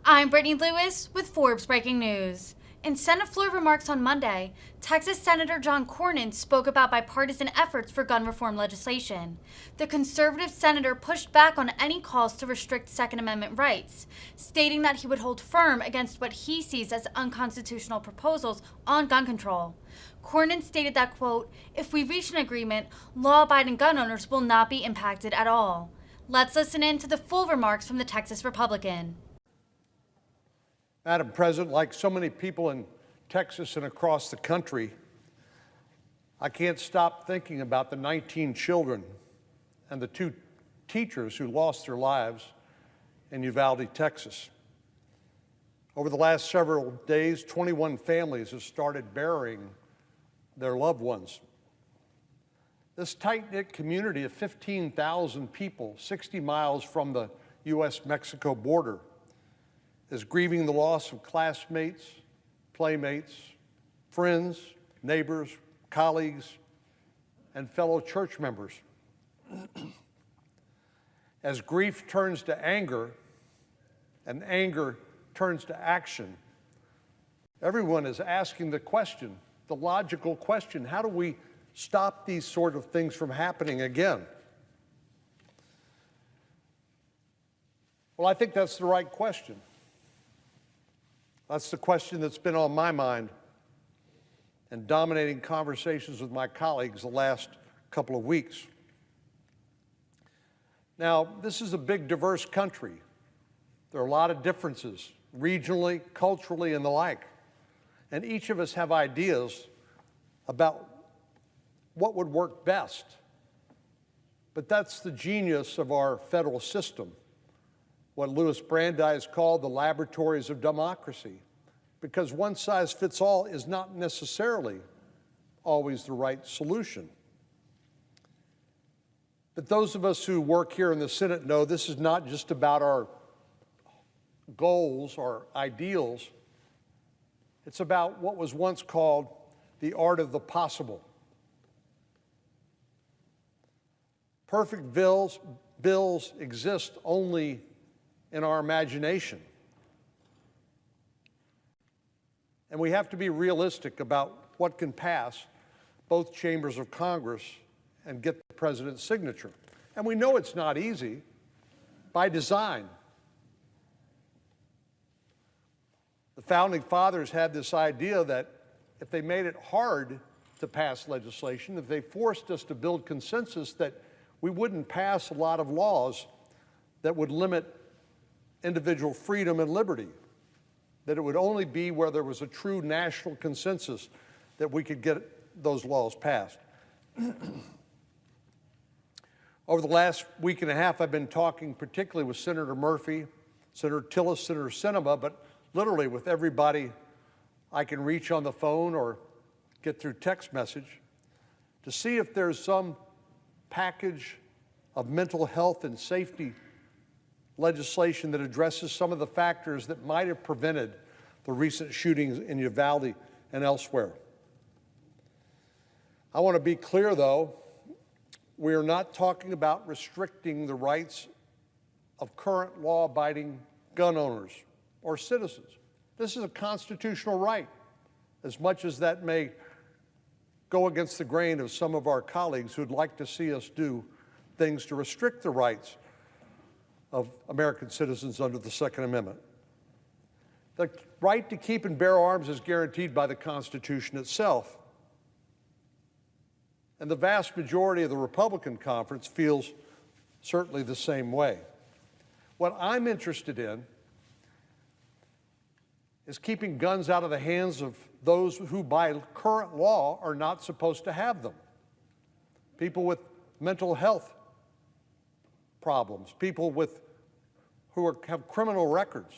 I'm Brittany Lewis with Forbes Breaking News. In Senate floor remarks on Monday, Texas Senator John Cornyn spoke about bipartisan efforts for gun reform legislation. The conservative senator pushed back on any calls to restrict Second Amendment rights, stating that he would hold firm against what he sees as unconstitutional proposals on gun control. Cornyn stated that, quote, "If we reach an agreement, law-abiding gun owners will not be impacted at all." Let's listen in to the full remarks from the Texas Republican. Madam President, like so many people in Texas and across the country, I can't stop thinking about the 19 children and the 2 teachers who lost their lives in Uvalde, Texas. Over the last several days, 21 families have started burying their loved ones. This tight-knit community of 15,000 people, 60 miles from the U.S.-Mexico border, is grieving the loss of classmates, playmates, friends, neighbors, colleagues, and fellow church members. As grief turns to anger and anger turns to action, everyone is asking the question, the logical question, how do we stop these sort of things from happening again? Well, I think that's the right question. That's the question that's been on my mind and dominating conversations with my colleagues the last couple of weeks. Now, this is a big, diverse country. There are a lot of differences, regionally, culturally, and the like. And each of us have ideas about what would work best. But that's the genius of our federal system, what Louis Brandeis called the laboratories of democracy, because one size fits all is not necessarily always the right solution. But those of us who work here in the Senate know this is not just about our goals or ideals. It's about what was once called the art of the possible. Perfect bills exist only in our imagination. And we have to be realistic about what can pass both chambers of Congress and get the president's signature. And we know it's not easy by design. The founding fathers had this idea that if they made it hard to pass legislation, if they forced us to build consensus, that we wouldn't pass a lot of laws that would limit individual freedom and liberty, that it would only be where there was a true national consensus that we could get those laws passed. Over the last week and a half, I've been talking particularly with Senator Murphy, Senator Tillis, Senator Sinema, but literally with everybody I can reach on the phone or get through text message to see if there's some package of mental health and safety legislation that addresses some of the factors that might have prevented the recent shootings in Uvalde and elsewhere. I want to be clear, though, we are not talking about restricting the rights of current law-abiding gun owners or citizens. This is a constitutional right, as much as that may go against the grain of some of our colleagues who'd like to see us do things to restrict the rights of American citizens under the Second Amendment. The right to keep and bear arms is guaranteed by the Constitution itself. And the vast majority of the Republican conference feels certainly the same way. What I'm interested in is keeping guns out of the hands of those who, by current law, are not supposed to have them. People with mental health problems, people who have criminal records.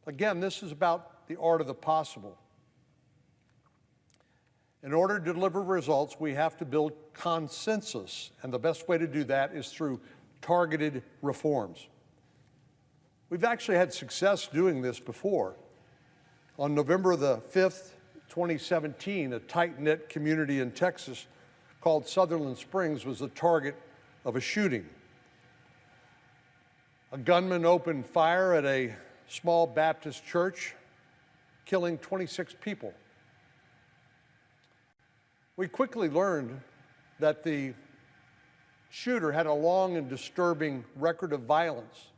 Again, this is about the art of the possible. In order to deliver results, we have to build consensus, and the best way to do that is through targeted reforms. We've actually had success doing this before. On November the 5th, 2017, a tight-knit community in Texas called Sutherland Springs was the target of a shooting. A gunman opened fire at a small Baptist church, killing 26 people. We quickly learned that the shooter had a long and disturbing record of violence,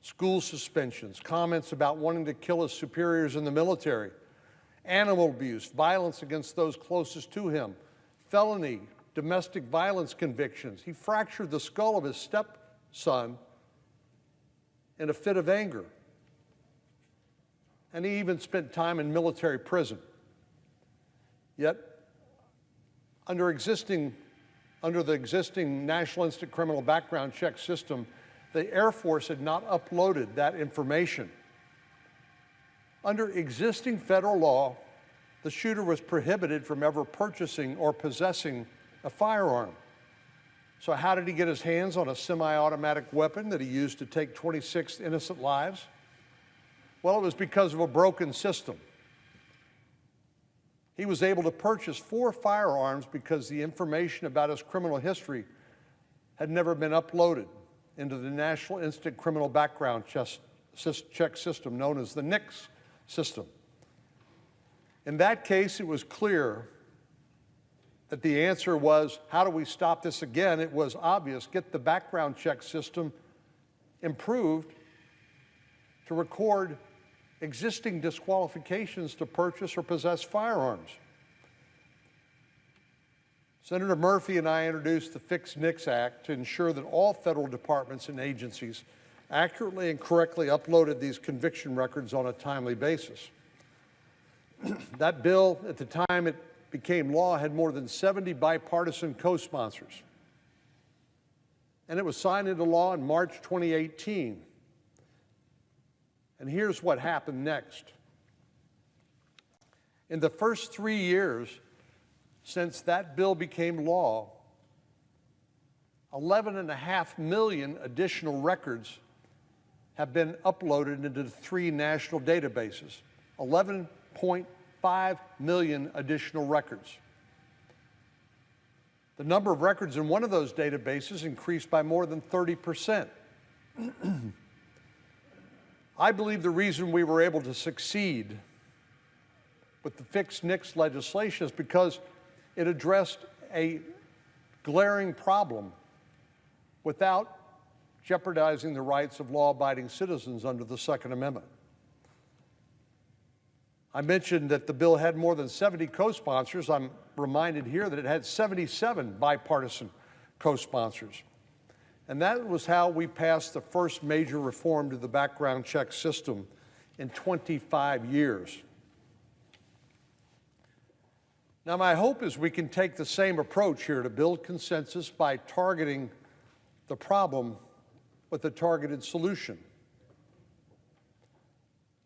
school suspensions, comments about wanting to kill his superiors in the military, animal abuse, violence against those closest to him, felony domestic violence convictions. He fractured the skull of his stepson in a fit of anger. And he even spent time in military prison. Yet, under the existing National Instant Criminal Background Check system, the Air Force had not uploaded that information. Under existing federal law, the shooter was prohibited from ever purchasing or possessing a firearm. So how did he get his hands on a semi-automatic weapon that he used to take 26 innocent lives? Well, it was because of a broken system. He was able to purchase 4 firearms because the information about his criminal history had never been uploaded into the National Instant Criminal Background Check system, known as the NICS system. In that case, it was clear that the answer was, how do we stop this again? It was obvious: get the background check system improved to record existing disqualifications to purchase or possess firearms. Senator Murphy and I introduced the Fix NICS Act to ensure that all federal departments and agencies accurately and correctly uploaded these conviction records on a timely basis. That bill, at the time it became law, had more than 70 bipartisan co-sponsors. And it was signed into law in March 2018. And here's what happened next. In the first 3 years since that bill became law, 11.5 million additional records have been uploaded into 3 national databases. 11.5 million additional records. The number of records in one of those databases increased by more than 30%. I believe the reason we were able to succeed with the Fix NICS legislation is because it addressed a glaring problem without jeopardizing the rights of law-abiding citizens under the Second Amendment. I mentioned that the bill had more than 70 co-sponsors. I'm reminded here that it had 77 bipartisan co-sponsors. And that was how we passed the first major reform to the background check system in 25 years. Now, my hope is we can take the same approach here to build consensus by targeting the problem with a targeted solution.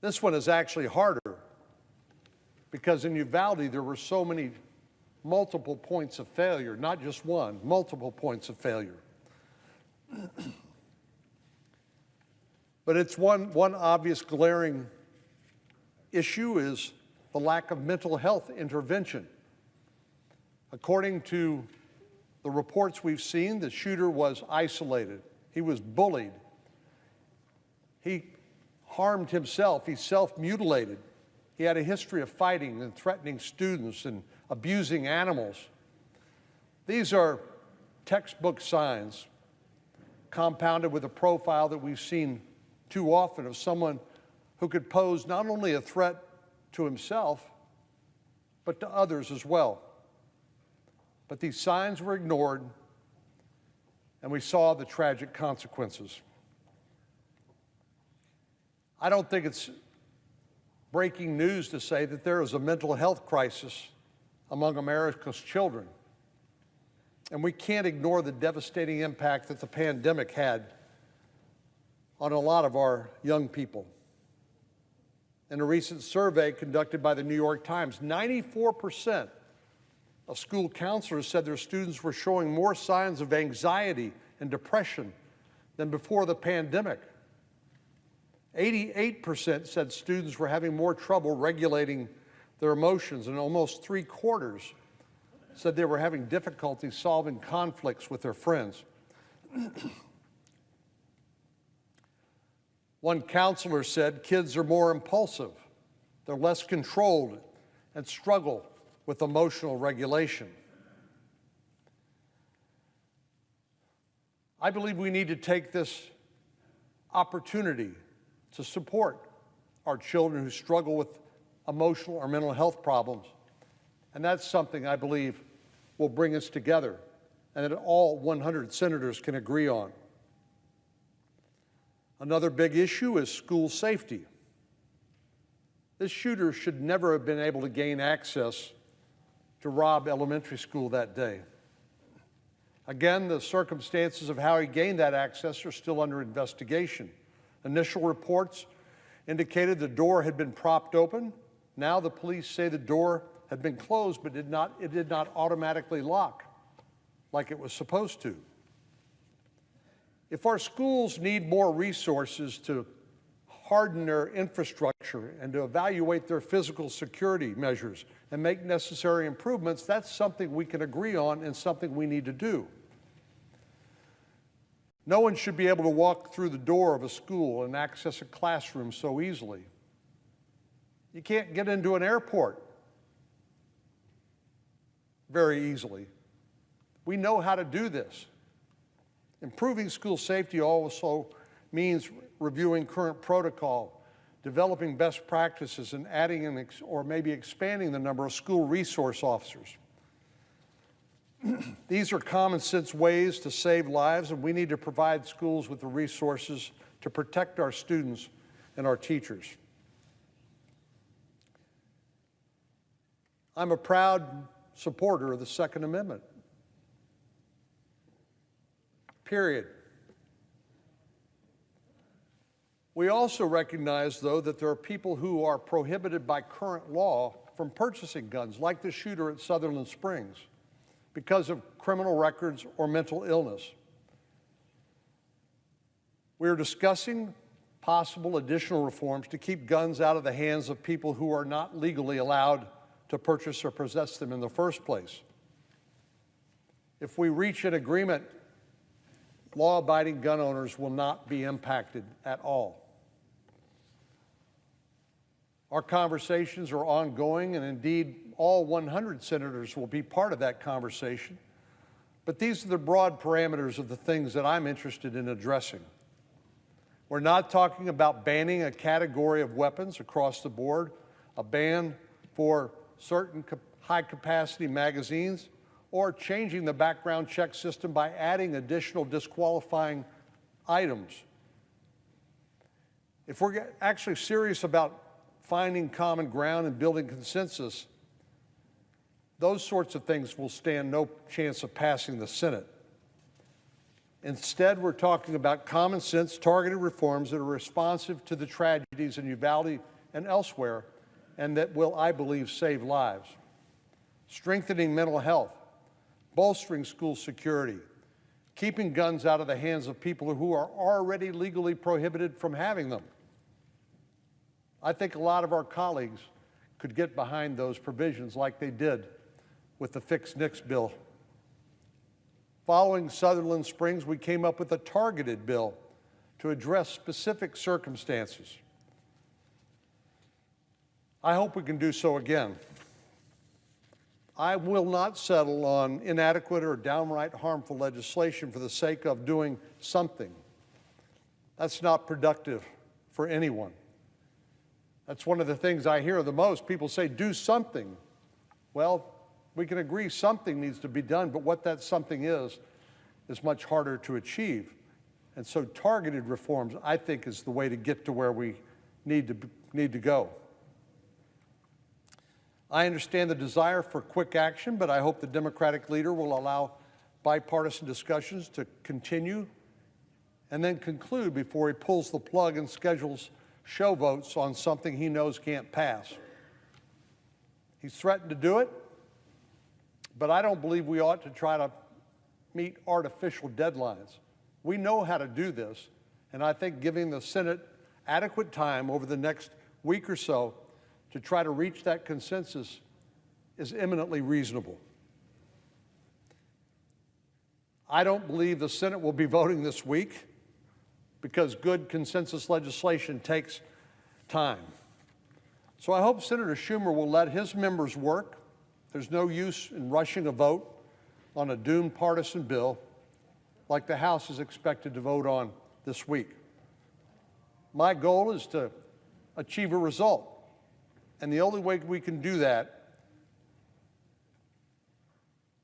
This one is actually harder because in Uvalde there were so many multiple points of failure, not just one, multiple points of failure. But it's one obvious glaring issue is the lack of mental health intervention. According to the reports we've seen, the shooter was isolated. He was bullied. He harmed himself. He self-mutilated. He had a history of fighting and threatening students and abusing animals. These are textbook signs compounded with a profile that we've seen too often of someone who could pose not only a threat to himself, but to others as well. But these signs were ignored, and we saw the tragic consequences. I don't think it's breaking news to say that there is a mental health crisis among America's children. And we can't ignore the devastating impact that the pandemic had on a lot of our young people. In a recent survey conducted by the New York Times, 94% of school counselors said their students were showing more signs of anxiety and depression than before the pandemic. 88% said students were having more trouble regulating their emotions, and almost 3/4 said they were having difficulty solving conflicts with their friends. One counselor said kids are more impulsive, they're less controlled, and struggle with emotional regulation. I believe we need to take this opportunity to support our children who struggle with emotional or mental health problems. And that's something I believe will bring us together and that all 100 senators can agree on. Another big issue is school safety. This shooter should never have been able to gain access to Robb Elementary School that day. Again, the circumstances of how he gained that access are still under investigation. Initial reports indicated the door had been propped open. Now the police say the door had been closed, but it did not automatically lock like it was supposed to. If our schools need more resources to harden their infrastructure and to evaluate their physical security measures and make necessary improvements, that's something we can agree on and something we need to do. No one should be able to walk through the door of a school and access a classroom so easily. You can't get into an airport very easily. We know how to do this. Improving school safety also means reviewing current protocol, developing best practices, and adding or maybe expanding the number of school resource officers. These are common sense ways to save lives, and we need to provide schools with the resources to protect our students and our teachers. I'm a proud supporter of the Second Amendment. Period. We also recognize, though, that there are people who are prohibited by current law from purchasing guns, like the shooter at Sutherland Springs, because of criminal records or mental illness. We are discussing possible additional reforms to keep guns out of the hands of people who are not legally allowed to purchase or possess them in the first place. If we reach an agreement, law-abiding gun owners will not be impacted at all. Our conversations are ongoing, and indeed, all 100 senators will be part of that conversation. But these are the broad parameters of the things that I'm interested in addressing. We're not talking about banning a category of weapons across the board, a ban for certain high-capacity magazines, or changing the background check system by adding additional disqualifying items. If we're actually serious about finding common ground and building consensus, those sorts of things will stand no chance of passing the Senate. Instead, we're talking about common sense, targeted reforms that are responsive to the tragedies in Uvalde and elsewhere, and that will, I believe, save lives. Strengthening mental health, bolstering school security, keeping guns out of the hands of people who are already legally prohibited from having them. I think a lot of our colleagues could get behind those provisions like they did with the Fix NICS bill. Following Sutherland Springs, we came up with a targeted bill to address specific circumstances. I hope we can do so again. I will not settle on inadequate or downright harmful legislation for the sake of doing something. That's not productive for anyone. That's one of the things I hear the most. People say, do something. Well, we can agree something needs to be done, but what that something is much harder to achieve. And so targeted reforms, I think, is the way to get to where we need to go. I understand the desire for quick action, but I hope the Democratic leader will allow bipartisan discussions to continue and then conclude before he pulls the plug and schedules show votes on something he knows can't pass. He's threatened to do it, but I don't believe we ought to try to meet artificial deadlines. We know how to do this, and I think giving the Senate adequate time over the next week or so to try to reach that consensus is eminently reasonable. I don't believe the Senate will be voting this week. because good consensus legislation takes time. So I hope Senator Schumer will let his members work. There's no use in rushing a vote on a doomed partisan bill like the House is expected to vote on this week. My goal is to achieve a result, and the only way we can do that,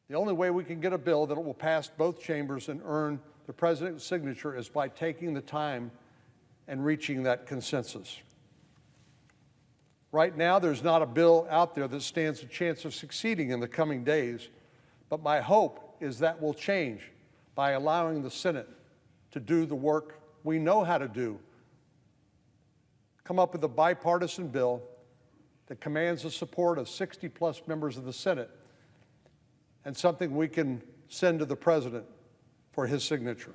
the only way we can get a bill that will pass both chambers and earn the president's signature is by taking the time and reaching that consensus. Right now, there's not a bill out there that stands a chance of succeeding in the coming days, but my hope is that will change by allowing the Senate to do the work we know how to do, come up with a bipartisan bill that commands the support of 60-plus members of the Senate, and something we can send to the president for his signature.